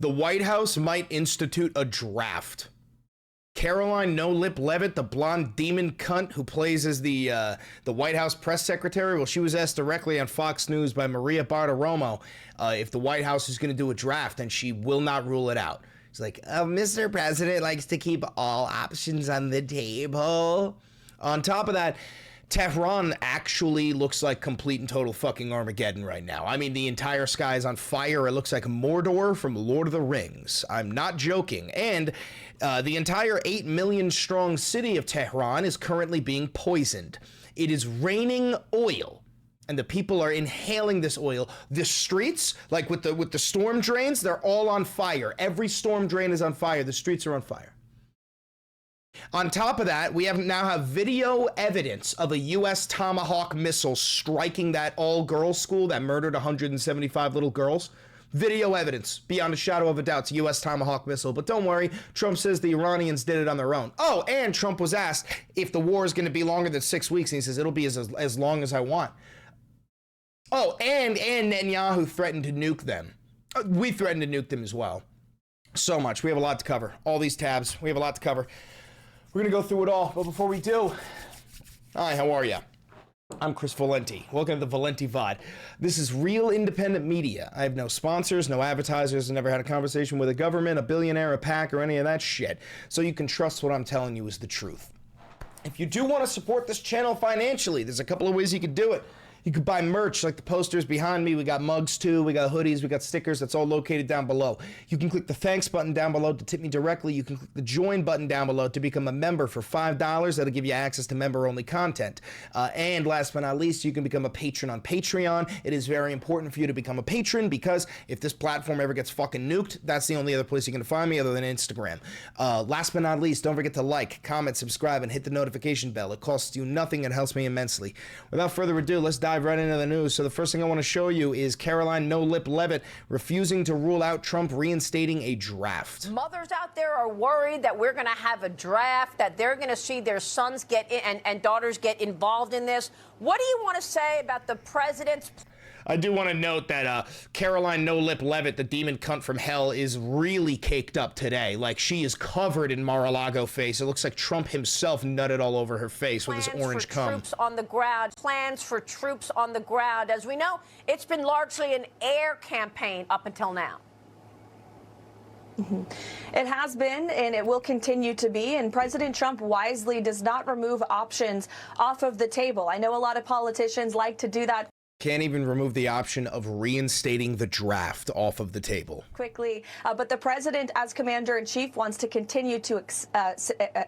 The White House might institute a draft. Caroline No Lip Levitt, the blonde demon cunt who plays as the White House press secretary, well, she was asked directly on Fox News by Maria Bartiromo if the White House is going to do a draft, and she will not rule it out. She's like, oh, Mr. President likes to keep all options on the table. On top of that, Tehran actually looks like complete and total fucking Armageddon right now. I mean, the entire sky is on fire. It looks like Mordor from Lord of the Rings. I'm not joking. And the entire 8 million strong city of Tehran is currently being poisoned. It is raining oil, and the people are inhaling this oil. The streets, like with the storm drains, they're all on fire. Every storm drain is on fire. The streets are on fire. On top of that, we now have video evidence of a U.S. Tomahawk missile striking that all-girls school that murdered 175 little girls. Video evidence, beyond a shadow of a doubt, it's a U.S. Tomahawk missile. But don't worry, Trump says the Iranians did it on their own. Oh, and Trump was asked if the war is going to be longer than 6 weeks, and he says it'll be as long as I want. Oh, and Netanyahu threatened to nuke them. We threatened to nuke them as well. So much. We have a lot to cover. All these tabs, we have a lot to cover. We're going to go through it all, but before we do, hi, how are you? I'm Chris Valenti. Welcome to the Valenti VOD. This is real independent media. I have no sponsors, no advertisers, I never had a conversation with a government, a billionaire, a PAC, or any of that shit. So you can trust what I'm telling you is the truth. If you do want to support this channel financially, there's a couple of ways you could do it. You could buy merch like the posters behind me. We got mugs too. We got hoodies. We got stickers. That's all located down below. You can click the thanks button down below to tip me directly. You can click the join button down below to become a member for $5. That'll give you access to member-only content. And last but not least, you can become a patron on Patreon. It is very important for you to become a patron because if this platform ever gets fucking nuked, that's the only other place you can find me other than Instagram. Last but not least, don't forget to like, comment, subscribe, and hit the notification bell. It costs you nothing. It helps me immensely. Without further ado, let's dive right into the news. So the first thing I want to show you is Caroline No Lip Levitt refusing to rule out Trump reinstating a draft. Mothers out there are worried that we're going to have a draft, that they're going to see their sons get in and daughters get involved in this. What do you want to say about the president's... I do want to note that Caroline No Lip Levitt, the demon cunt from hell, is really caked up today. Like, she is covered in Mar-a-Lago face. It looks like Trump himself nutted all over her face with his orange cum. Troops on the ground. Plans for troops on the ground. As we know, it's been largely an air campaign up until now. It has been, and it will continue to be, and President Trump wisely does not remove options off of the table. I know a lot of politicians like to do that. Can't even remove the option of reinstating the draft off of the table. Quickly, but the president, as commander-in-chief, wants to continue to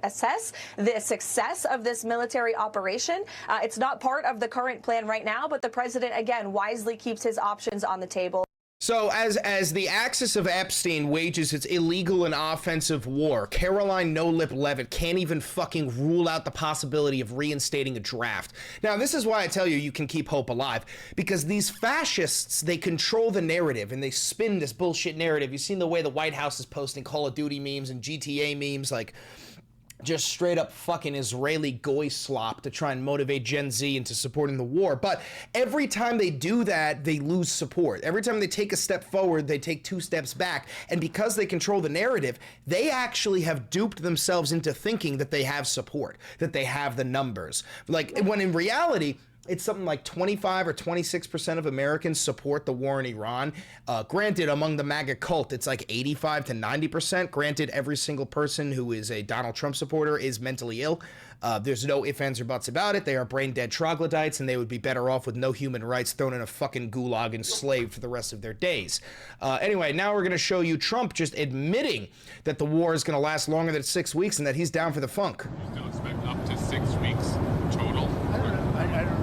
assess the success of this military operation. It's not part of the current plan right now, but the president, again, wisely keeps his options on the table. So as the axis of Epstein wages its illegal and offensive war, Caroline No Lip Levitt can't even fucking rule out the possibility of reinstating a draft. Now, this is why I tell you, you can keep hope alive, because these fascists, they control the narrative and they spin this bullshit narrative. You've seen the way the White House is posting Call of Duty memes and GTA memes, like just straight up fucking Israeli goy slop to try and motivate Gen Z into supporting the war. But every time they do that, they lose support. Every time they take a step forward, they take 2 steps back. And because they control the narrative, they actually have duped themselves into thinking that they have support, that they have the numbers. Like, when in reality, it's something like 25 or 26% of Americans support the war in Iran. Granted, among the MAGA cult, it's like 85 to 90%. Granted, every single person who is a Donald Trump supporter is mentally ill. There's no ifs, ands, or buts about it. They are brain-dead troglodytes, and they would be better off with no human rights, thrown in a fucking gulag and slaved for the rest of their days. Anyway, now we're going to show you Trump just admitting that the war is going to last longer than 6 weeks and that he's down for the funk. Still expect up to 6 weeks total. I don't know.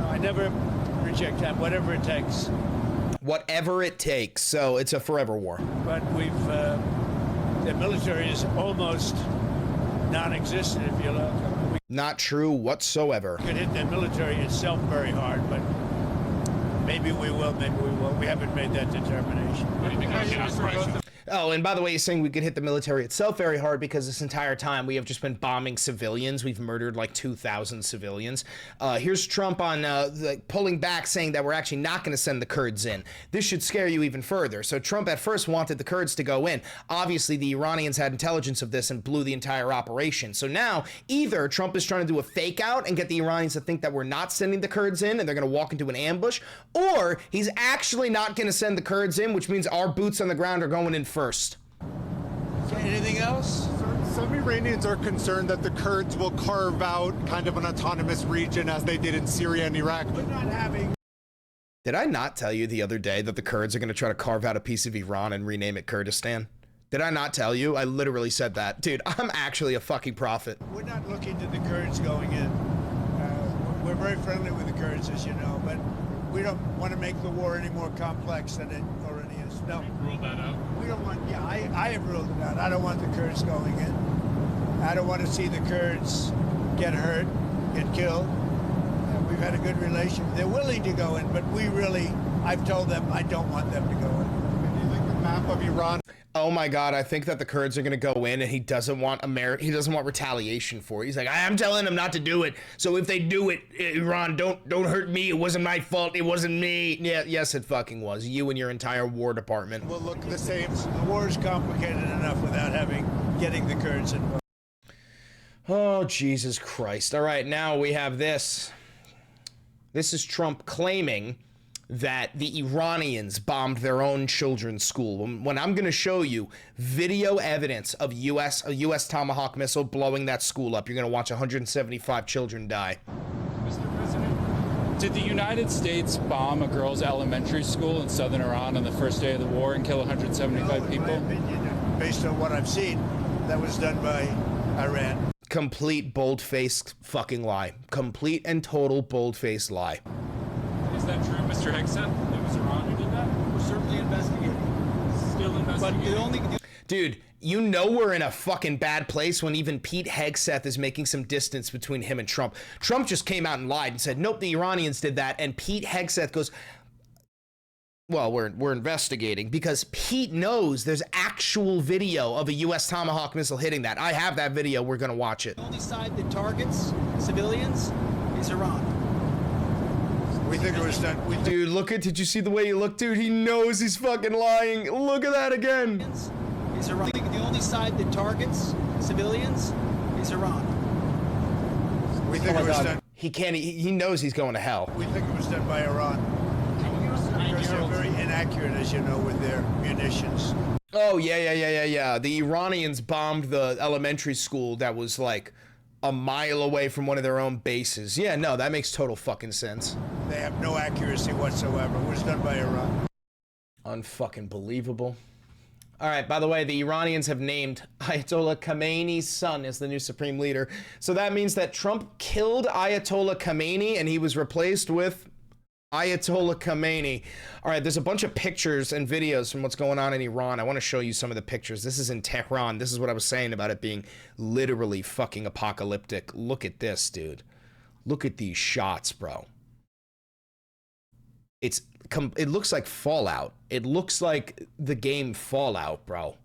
I never reject that. Whatever it takes. Whatever it takes. So it's a forever war. But the military is almost non-existent, if you look. Not true whatsoever. We could hit the military itself very hard, but maybe we will, maybe we won't. We haven't made that determination. What do you think of gas prices? Oh, and by the way, he's saying we could hit the military itself very hard because this entire time we have just been bombing civilians. We've murdered like 2,000 civilians. Here's Trump on pulling back, saying that we're actually not going to send the Kurds in. This should scare you even further. So Trump at first wanted the Kurds to go in. Obviously, the Iranians had intelligence of this and blew the entire operation. So now either Trump is trying to do a fake out and get the Iranians to think that we're not sending the Kurds in and they're going to walk into an ambush, or he's actually not going to send the Kurds in, which means our boots on the ground are going in first. Anything else? Some Iranians are concerned that the Kurds will carve out kind of an autonomous region as they did in Syria and Iraq. We're not having. Did I not tell you the other day that the Kurds are going to try to carve out a piece of Iran and rename it Kurdistan? Did I not tell you? I literally said that. Dude, I'm actually a fucking prophet. We're not looking to the Kurds going in. We're very friendly with the Kurds, as you know, but we don't want to make the war any more complex than it already is. No. Rule that out. We don't want, yeah, I have ruled it out. I don't want the Kurds going in. I don't want to see the Kurds get hurt, get killed. We've had a good relation. They're willing to go in, but I've told them I don't want them to go in. Do you think the map of Iran? Oh my God, I think that the Kurds are going to go in and he doesn't want retaliation for it. He's like, I'm telling them not to do it. So if they do it, Iran, don't hurt me. It wasn't my fault. It wasn't me. Yeah, yes, it fucking was. You and your entire War Department. Will look the same. The war is complicated enough without getting the Kurds involved. Oh, Jesus Christ. All right, now we have this. This is Trump claiming that the Iranians bombed their own children's school. When I'm going to show you video evidence of a U.S. Tomahawk missile blowing that school up, you're going to watch 175 children die. Mr. President, did the United States bomb a girls' elementary school in southern Iran on the first day of the war and kill 175 people? In my opinion, based on what I've seen, that was done by Iran. Complete bold-faced fucking lie. Complete and total bold-faced lie. Is that true, Mr. Hegseth? It was Iran who did that? We're certainly investigating. Still investigating. But the only... Dude, you know we're in a fucking bad place when even Pete Hegseth is making some distance between him and Trump. Trump just came out and lied and said, nope, the Iranians did that. And Pete Hegseth goes, well, we're investigating, because Pete knows there's actual video of a U.S. Tomahawk missile hitting that. I have that video. We're going to watch it. The only side that targets civilians is Iran. We think it was done. Dude, did you see the way he looked? Dude, he knows he's fucking lying. Look at that again. Is Iran. The only side that targets civilians is Iran. We think it was done. He knows he's going to hell. We think it was done by Iran. Because they're very inaccurate, as you know, with their munitions. Oh, yeah. The Iranians bombed the elementary school that was like a mile away from one of their own bases. Yeah, no, that makes total fucking sense. They have no accuracy whatsoever. It was done by Iran. Unfucking believable. All right, by the way, the Iranians have named Ayatollah Khamenei's son as the new supreme leader. So that means that Trump killed Ayatollah Khamenei and he was replaced with Ayatollah Khamenei. All right, there's a bunch of pictures and videos from what's going on in Iran. I want to show you some of the pictures. This is in Tehran. This is what I was saying about it being literally fucking apocalyptic. Look at this, dude. Look at these shots, bro. It looks like Fallout. It looks like the game Fallout, bro.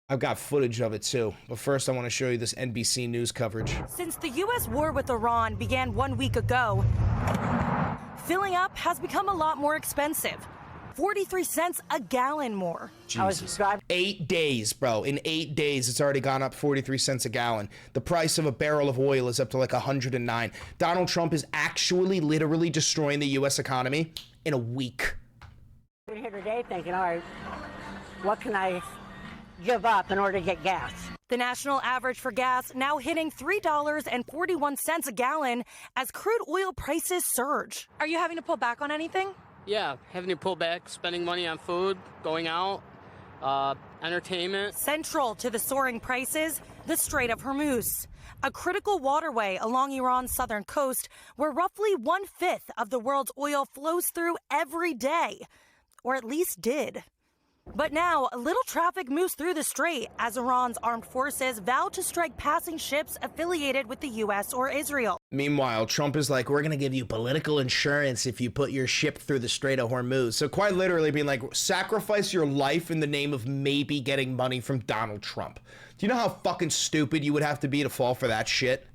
I've got footage of it too, but first I want to show you this NBC News coverage. Since the U.S. war with Iran began 1 week ago, filling up has become a lot more expensive. 43 cents a gallon more. Jesus. 8 days, bro. In 8 days, it's already gone up 43 cents a gallon. The price of a barrel of oil is up to like 109. Donald Trump is actually literally destroying the U.S. economy in a week. I'm here today thinking, all right, what can I give up in order to get gas? The national average for gas now hitting $3.41 a gallon as crude oil prices surge. Are you having to pull back on anything? Yeah, having to pull back, spending money on food, going out, entertainment. Central to the soaring prices, the Strait of Hormuz, a critical waterway along Iran's southern coast where roughly 1/5 of the world's oil flows through every day, or at least did. But now, little traffic moves through the strait as Iran's armed forces vow to strike passing ships affiliated with the U.S. or Israel. Meanwhile, Trump is like, we're going to give you political insurance if you put your ship through the Strait of Hormuz. So quite literally being like, sacrifice your life in the name of maybe getting money from Donald Trump. Do you know how fucking stupid you would have to be to fall for that shit?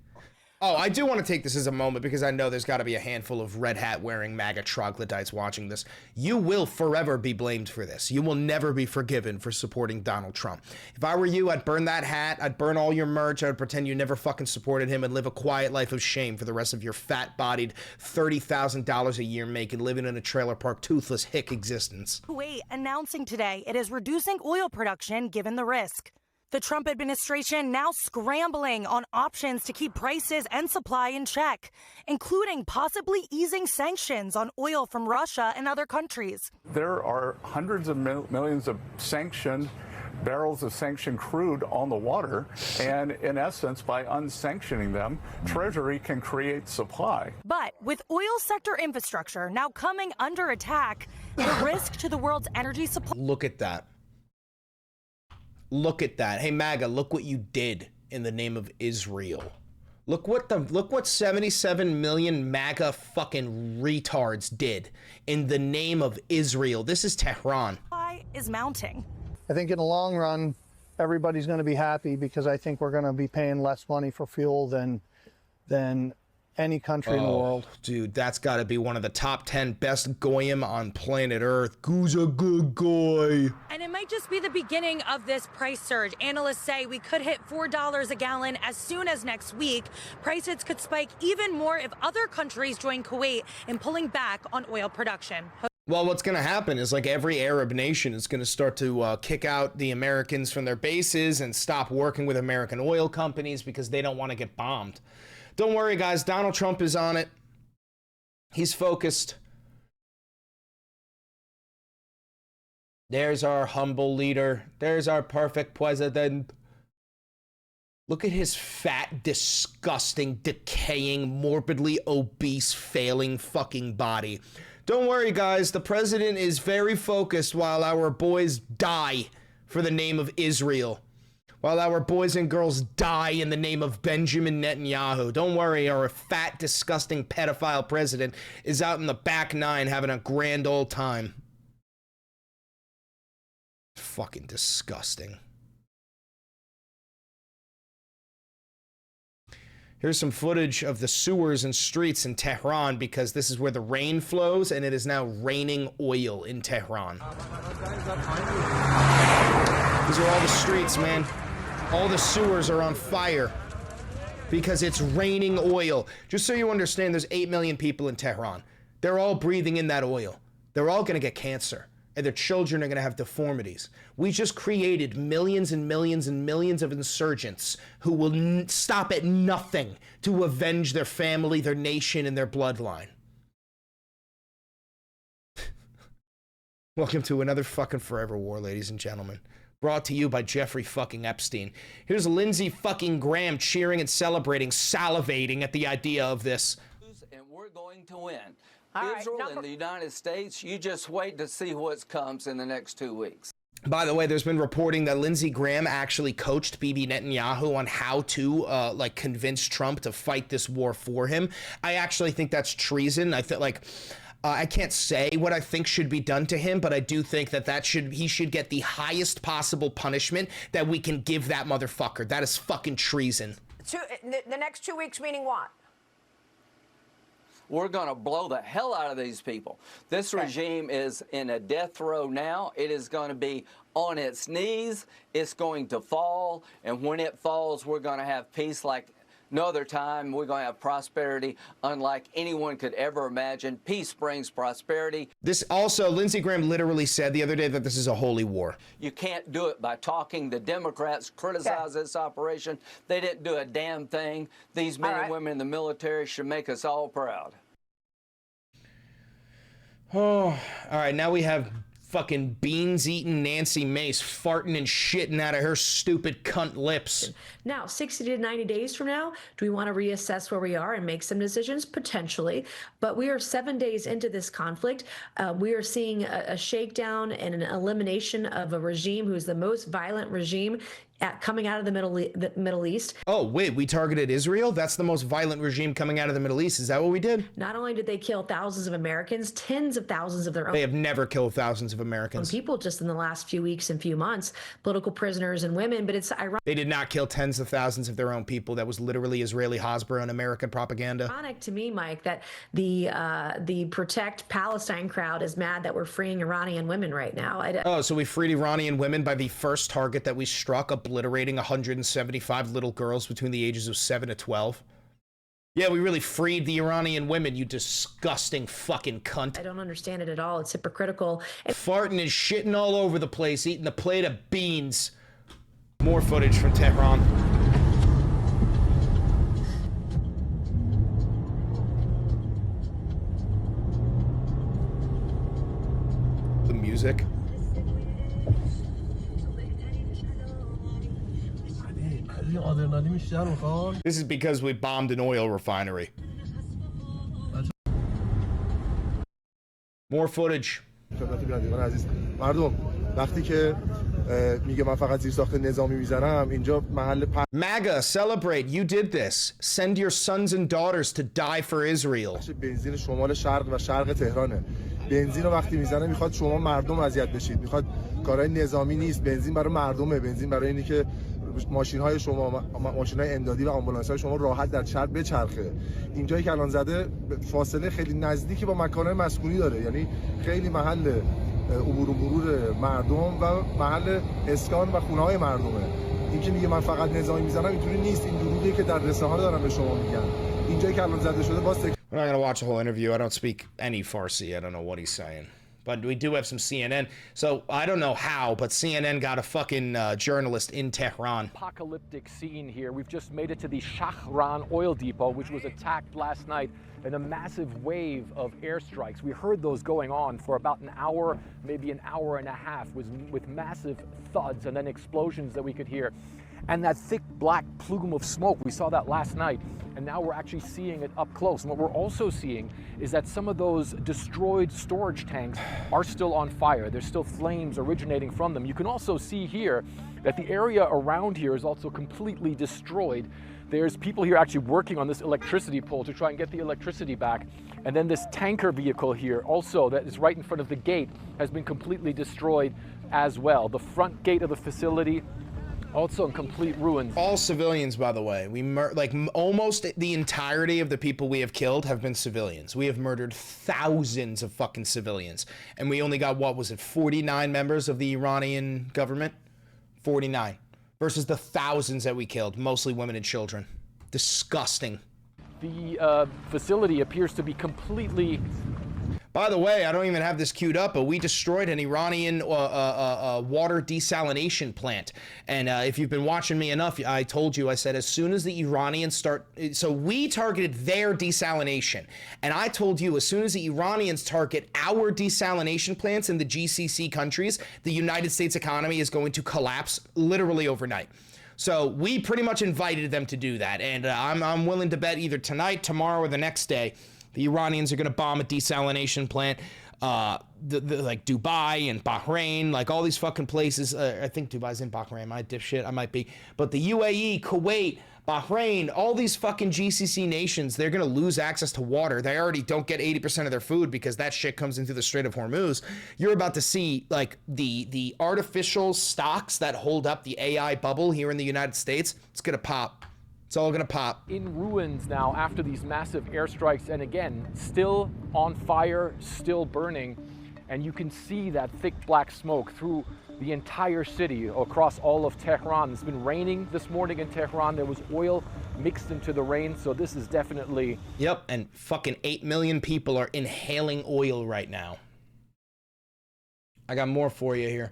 Oh, I do want to take this as a moment because I know there's got to be a handful of red hat wearing MAGA troglodytes watching this. You will forever be blamed for this. You will never be forgiven for supporting Donald Trump. If I were you, I'd burn that hat. I'd burn all your merch. I'd pretend you never fucking supported him and live a quiet life of shame for the rest of your fat-bodied, $30,000 a year making, living in a trailer park, toothless hick existence. Kuwait announcing today it is reducing oil production given the risk. The Trump administration now scrambling on options to keep prices and supply in check, including possibly easing sanctions on oil from Russia and other countries. There are hundreds of millions of sanctioned barrels of sanctioned crude on the water, and in essence, by unsanctioning them, Treasury can create supply. But with oil sector infrastructure now coming under attack, the risk to the world's energy supply. Look at that. Look at that. Hey, MAGA, look what you did in the name of Israel. Look what 77 million MAGA fucking retards did in the name of Israel. This is Tehran. Is mounting. I think in the long run, everybody's going to be happy because I think we're going to be paying less money for fuel than any country in the world. Dude, that's got to be one of the top 10 best goyim on planet Earth. Who's a good guy? And it might just be the beginning of this price surge. Analysts say we could hit $4 a gallon as soon as next week. Prices could spike even more if other countries join Kuwait in pulling back on oil production. Well, what's going to happen is like every Arab nation is going to start to kick out the Americans from their bases and stop working with American oil companies because they don't want to get bombed. Don't worry, guys. Donald Trump is on it. He's focused. There's our humble leader. There's our perfect president. Look at his fat, disgusting, decaying, morbidly obese, failing fucking body. Don't worry, guys. The president is very focused while our boys die for the name of Israel. While our boys and girls die in the name of Benjamin Netanyahu. Don't worry, our fat, disgusting, pedophile president is out in the back nine having a grand old time. Fucking disgusting. Here's some footage of the sewers and streets in Tehran because this is where the rain flows and it is now raining oil in Tehran. These are all the streets, man. All the sewers are on fire because it's raining oil. Just so you understand, there's 8 million people in Tehran. They're all breathing in that oil. They're all going to get cancer, and their children are going to have deformities. We just created millions and millions and millions of insurgents who will stop at nothing to avenge their family, their nation, and their bloodline. Welcome to another fucking forever war, ladies and gentlemen. Brought to you by Jeffrey fucking Epstein. Here's Lindsey fucking Graham cheering and celebrating, salivating at the idea of this. And we're going to win. All Israel right, and the United States, you just wait to see what comes in the next 2 weeks. By the way, there's been reporting that Lindsey Graham actually coached Bibi Netanyahu on how to convince Trump to fight this war for him. I actually think that's treason. I feel like I can't say what I think should be done to him, but I do think that he should get the highest possible punishment that we can give that motherfucker. That is fucking treason. The next 2 weeks meaning what? We're going to blow the hell out of these people. This regime is in a death row now. It is going to be on its knees. It's going to fall. And when it falls, we're going to have peace like no other time. We're going to have prosperity unlike anyone could ever imagine. Peace brings prosperity. This also, Lindsey Graham literally said the other day that this is a holy war. You can't do it by talking. The Democrats criticize this operation. They didn't do a damn thing. These men and women in the military should make us all proud. Oh, all right. Now we have fucking beans-eating Nancy Mace farting and shitting out of her stupid cunt lips. Now, 60 to 90 days from now, do we want to reassess where we are and make some decisions? Potentially. But we are 7 days into this conflict. We are seeing a shakedown and an elimination of a regime who's the most violent regime coming out of the Middle East. Oh, wait, we targeted Israel? That's the most violent regime coming out of the Middle East. Is that what we did? Not only did they kill thousands of Americans, tens of thousands of their own. They have never killed thousands of Americans. People just in the last few weeks and few months, political prisoners and women, but it's ironic. They did not kill tens of thousands of their own people. That was literally Israeli Hasbro and American propaganda. Ironic to me, Mike, that the Protect Palestine crowd is mad that we're freeing Iranian women right now. Oh, so we freed Iranian women by the first target that we struck, obliterating 175 little girls between the ages of 7 to 12. Yeah, we really freed the Iranian women, you disgusting fucking cunt. I don't understand it at all. It's hypocritical. Farting and shitting all over the place, eating a plate of beans. More footage from Tehran. The music. This is because we bombed an oil refinery. More footage. MAGA, celebrate. You did this. Send your sons and daughters to die for Israel. بنزین رو وقتی میزنه میخواد شما مردم اذیت بشید، میخواد کارهای نظامی نیست، بنزین برای مردمه، بنزین برای اینی که ماشین‌های شما، ماشین‌های امدادی و آمبولانس‌های شما راحت در شهر بچرخه. اینجایی که الان زده فاصله خیلی نزدیکی با مکان‌های مسکونی داره، یعنی خیلی محل عبور و مرور مردم و محل اسکان و خونه‌های مردمه. اینکه میگه من فقط نظامی میزنم اینطوری نیست، این دروغیه که در رسانه‌ها دارن به شما میگن. اینجایی که الان زده شده باز We're not going to watch the whole interview. I don't speak any Farsi. I don't know what he's saying. But we do have some CNN. So I don't know how, but CNN got a fucking journalist in Tehran. Apocalyptic scene here. We've just made it to the Shahran oil depot, which was attacked last night in a massive wave of airstrikes. We heard those going on for about an hour, maybe an hour and a half, with massive thuds and then explosions that we could hear. And that thick black plume of smoke, we saw that last night, and now we're actually seeing it up close. And what we're also seeing is that some of those destroyed storage tanks are still on fire. There's still flames originating from them. You can also see here that the area around here is also completely destroyed. There's people here actually working on this electricity pole to try and get the electricity back. And then this tanker vehicle here also that is right in front of the gate has been completely destroyed as well. The front gate of the facility also in complete ruins. All civilians, by the way. Almost the entirety of the people we have killed have been civilians. We have murdered thousands of fucking civilians. And we only got, what was it, 49 members of the Iranian government? 49. Versus the thousands that we killed, mostly women and children. Disgusting. The facility appears to be completely... By the way, I don't even have this queued up, but we destroyed an Iranian water desalination plant. And if you've been watching me enough, I told you, I said, as soon as the Iranians start... So we targeted their desalination. And I told you, as soon as the Iranians target our desalination plants in the GCC countries, the United States economy is going to collapse literally overnight. So we pretty much invited them to do that. And I'm willing to bet either tonight, tomorrow, or the next day, the Iranians are going to bomb a desalination plant, like Dubai and Bahrain, like all these fucking places. I think Dubai's in Bahrain. My dipshit, I might be. But the UAE, Kuwait, Bahrain, all these fucking GCC nations, they're going to lose access to water. They already don't get 80% of their food because that shit comes into the Strait of Hormuz. You're about to see like the artificial stocks that hold up the AI bubble here in the United States. It's going to pop. It's all gonna pop. In ruins now after these massive airstrikes, and again, still on fire, still burning. And you can see that thick black smoke through the entire city across all of Tehran. It's been raining this morning in Tehran. There was oil mixed into the rain, so this is definitely... Yep, and fucking 8 million people are inhaling oil right now. I got more for you here.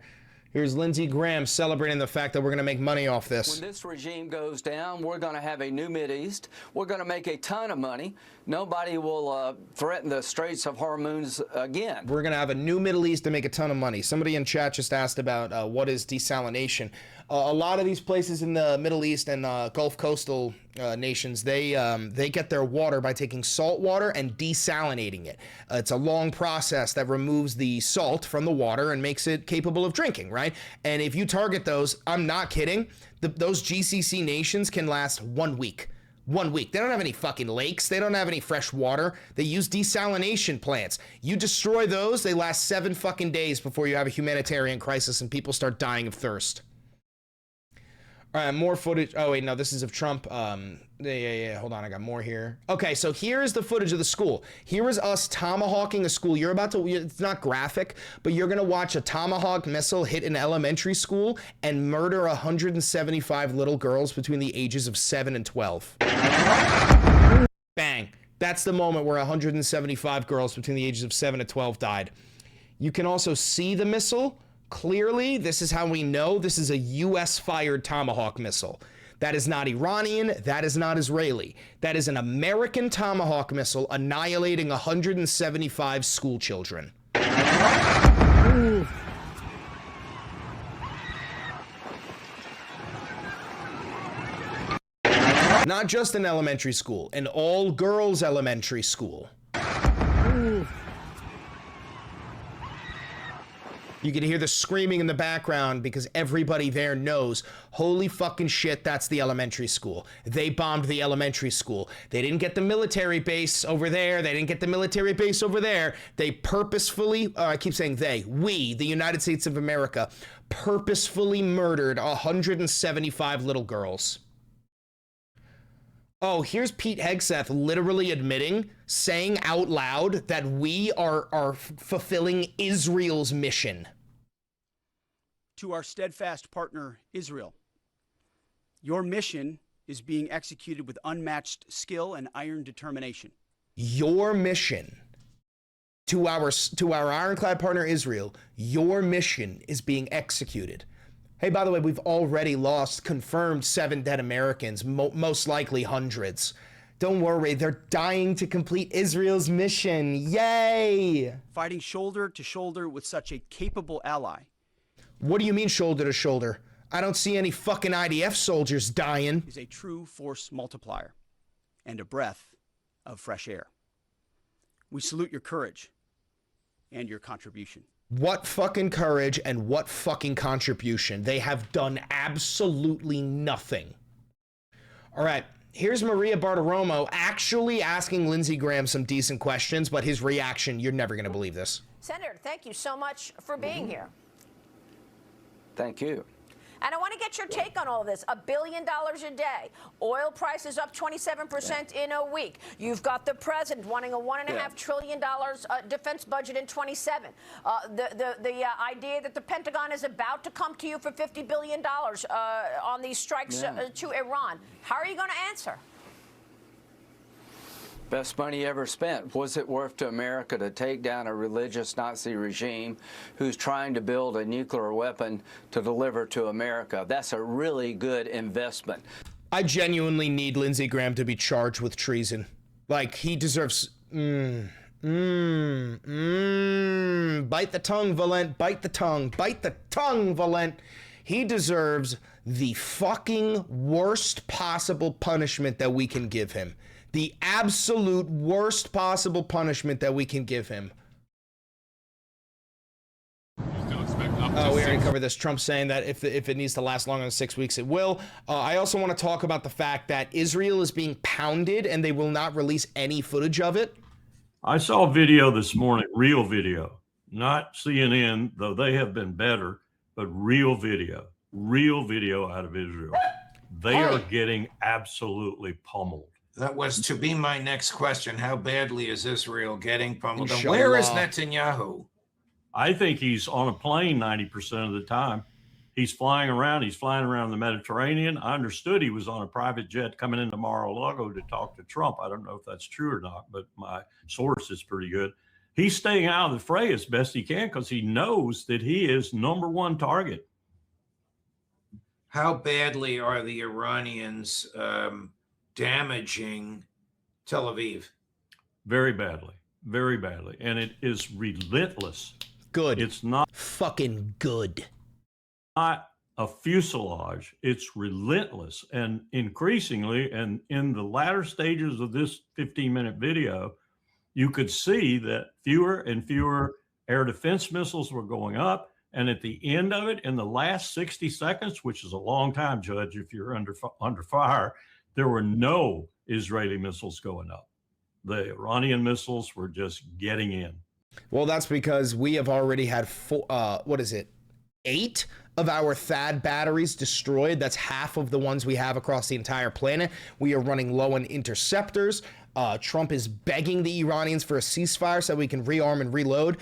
Here's Lindsey Graham celebrating the fact that we're going to make money off this. When this regime goes down, we're going to have a new Mideast. We're going to make a ton of money. Nobody will threaten the Straits of Hormuz again. We're going to have a new Middle East to make a ton of money. Somebody in chat just asked about what is desalination. A lot of these places in the Middle East and Gulf coastal nations, they get their water by taking salt water and desalinating it. It's a long process that removes the salt from the water and makes it capable of drinking, right? And if you target those, I'm not kidding, those GCC nations can last 1 week. 1 week. They don't have any fucking lakes. They don't have any fresh water. They use desalination plants. You destroy those, they last 7 fucking days before you have a humanitarian crisis and people start dying of thirst. All right, more footage. Oh, wait, no, this is of Trump. Yeah. Hold on, I got more here. Okay, so here is the footage of the school. Here is us tomahawking a school. You're about to, it's not graphic, but you're going to watch a Tomahawk missile hit an elementary school and murder 175 little girls between the ages of 7 and 12. Bang. That's the moment where 175 girls between the ages of 7 and 12 died. You can also see the missile. Clearly, this is how we know this is a US-fired Tomahawk missile. That is not Iranian, that is not Israeli. That is an American Tomahawk missile annihilating 175 school children. Not just an elementary school, an all-girls elementary school. You can hear the screaming in the background because everybody there knows, holy fucking shit, that's the elementary school. They bombed the elementary school. They didn't get the military base over there. They didn't get the military base over there. They purposefully, I keep saying they, we, the United States of America, purposefully murdered 175 little girls. Oh, here's Pete Hegseth literally admitting, saying out loud that we are fulfilling Israel's mission. To our steadfast partner, Israel, your mission is being executed with unmatched skill and iron determination. Your mission, to our ironclad partner, Israel, your mission is being executed. Hey, by the way, we've already lost confirmed 7 dead Americans, most likely hundreds. Don't worry, they're dying to complete Israel's mission. Yay! Fighting shoulder to shoulder with such a capable ally. What do you mean shoulder to shoulder? I don't see any fucking IDF soldiers dying. Is a true force multiplier and a breath of fresh air. We salute your courage and your contribution. What fucking courage and what fucking contribution. They have done absolutely nothing. All right, here's Maria Bartiromo actually asking Lindsey Graham some decent questions, but his reaction, you're never going to believe this. Senator, thank you so much for being here. Thank you. And I want to get your take on all of this. $1 billion a day. Oil prices up 27% in a week. You've got the president wanting a $1.5 trillion defense budget in 27. The idea that the Pentagon is about to come to you for $50 billion on these strikes to Iran. How are you going to answer? Best money ever spent. Was it worth to America to take down a religious Nazi regime who's trying to build a nuclear weapon to deliver to America? That's a really good investment. I genuinely need Lindsey Graham to be charged with treason. Like, he deserves... Bite the tongue, Valent. Bite the tongue. Bite the tongue, Valent. He deserves the fucking worst possible punishment that we can give him. The absolute worst possible punishment that we can give him. Oh, we already covered this. Trump saying that if it needs to last longer than 6 weeks, it will. I also want to talk about the fact that Israel is being pounded and they will not release any footage of it. I saw a video this morning, real video, not CNN, though they have been better, but real video out of Israel. They are getting absolutely pummeled. That was to be my next question. How badly is Israel getting pummeled? And Inshallah. where is Netanyahu? I think he's on a plane 90% of the time. He's flying around. He's flying around the Mediterranean. I understood he was on a private jet coming into Mar-a-Lago to talk to Trump. I don't know if that's true or not, but my source is pretty good. He's staying out of the fray as best he can because he knows that he is #1 target. How badly are the Iranians damaging Tel Aviv? Very badly, very badly. And it is relentless. Good. It's not fucking good. Not a fuselage. It's relentless, and increasingly, and in the latter stages of this 15-minute video, you could see that fewer and fewer air defense missiles were going up. And at the end of it, in the last 60 seconds, which is a long time, Judge, if you're under fire, there were no Israeli missiles going up. The Iranian missiles were just getting in. Well, that's because we have already had 8 of our THAAD batteries destroyed. That's half of the ones we have across the entire planet. We are running low on interceptors. Trump is begging the Iranians for a ceasefire so we can rearm and reload.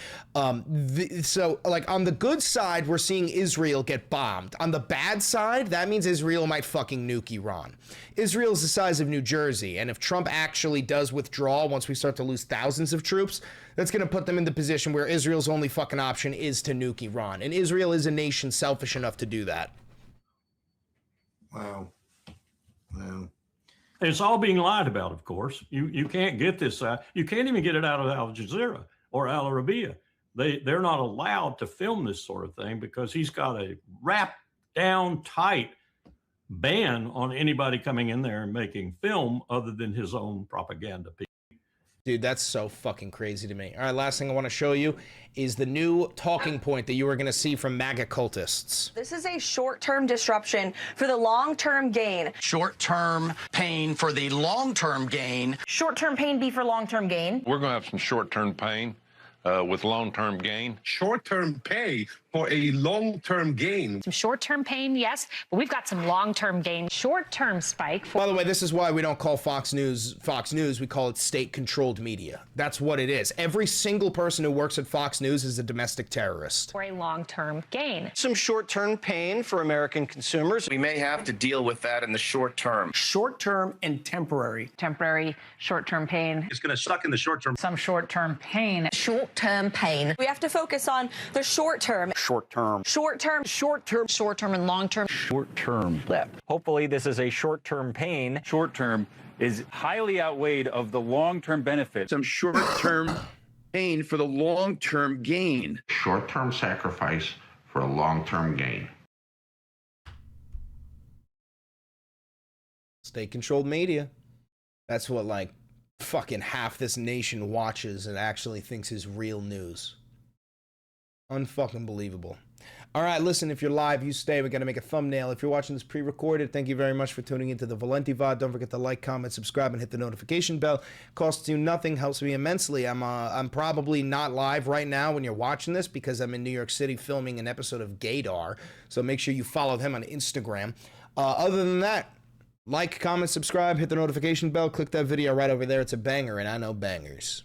So, like, on the good side, we're seeing Israel get bombed. On the bad side, that means Israel might fucking nuke Iran. Israel is the size of New Jersey, and if Trump actually does withdraw once we start to lose thousands of troops, that's going to put them in the position where Israel's only fucking option is to nuke Iran. And Israel is a nation selfish enough to do that. Wow. Wow. It's all being lied about, of course. You can't get this out. You can't even get it out of Al Jazeera or Al Arabiya. They're not allowed to film this sort of thing because he's got a wrapped down tight ban on anybody coming in there and making film other than his own propaganda people. Dude, that's so fucking crazy to me. All right, last thing I want to show you is the new talking point that you are going to see from MAGA cultists. This is a short-term disruption for the long-term gain. Short-term pain for the long-term gain. Short-term pain be for long-term gain. We're going to have some short-term pain with long-term gain. Short-term pay for a long-term gain. Some short-term pain, yes, but we've got some long-term gain. Short-term spike. By the way, this is why we don't call Fox News, we call it state-controlled media. That's what it is. Every single person who works at Fox News is a domestic terrorist. For a long-term gain. Some short-term pain for American consumers. We may have to deal with that in the short term. Short-term and temporary. Temporary, short-term pain. It's going to suck in the short term. Some short-term pain. Short-term pain. We have to focus on the short term. Short-term. Short-term. Short-term. Short-term and long-term. Short-term blip. Hopefully this is a short-term pain. Short-term is highly outweighed of the long-term benefit. Some short-term pain for the long-term gain. Short-term sacrifice for a long-term gain. State-controlled media. That's what, like, fucking half this nation watches and actually thinks is real news. Unfucking believable. All right, listen, if you're live, you stay. We got to make a thumbnail. If you're watching this pre-recorded, thank you very much for tuning into the Valenti VOD. Don't forget to like, comment, subscribe, and hit the notification bell. Costs you nothing, helps me immensely. I'm probably not live right now when you're watching this because I'm in New York City filming an episode of Gaydar. So make sure you follow him on Instagram. Other than that, like, comment, subscribe, hit the notification bell, click that video right over there. It's a banger, and I know bangers.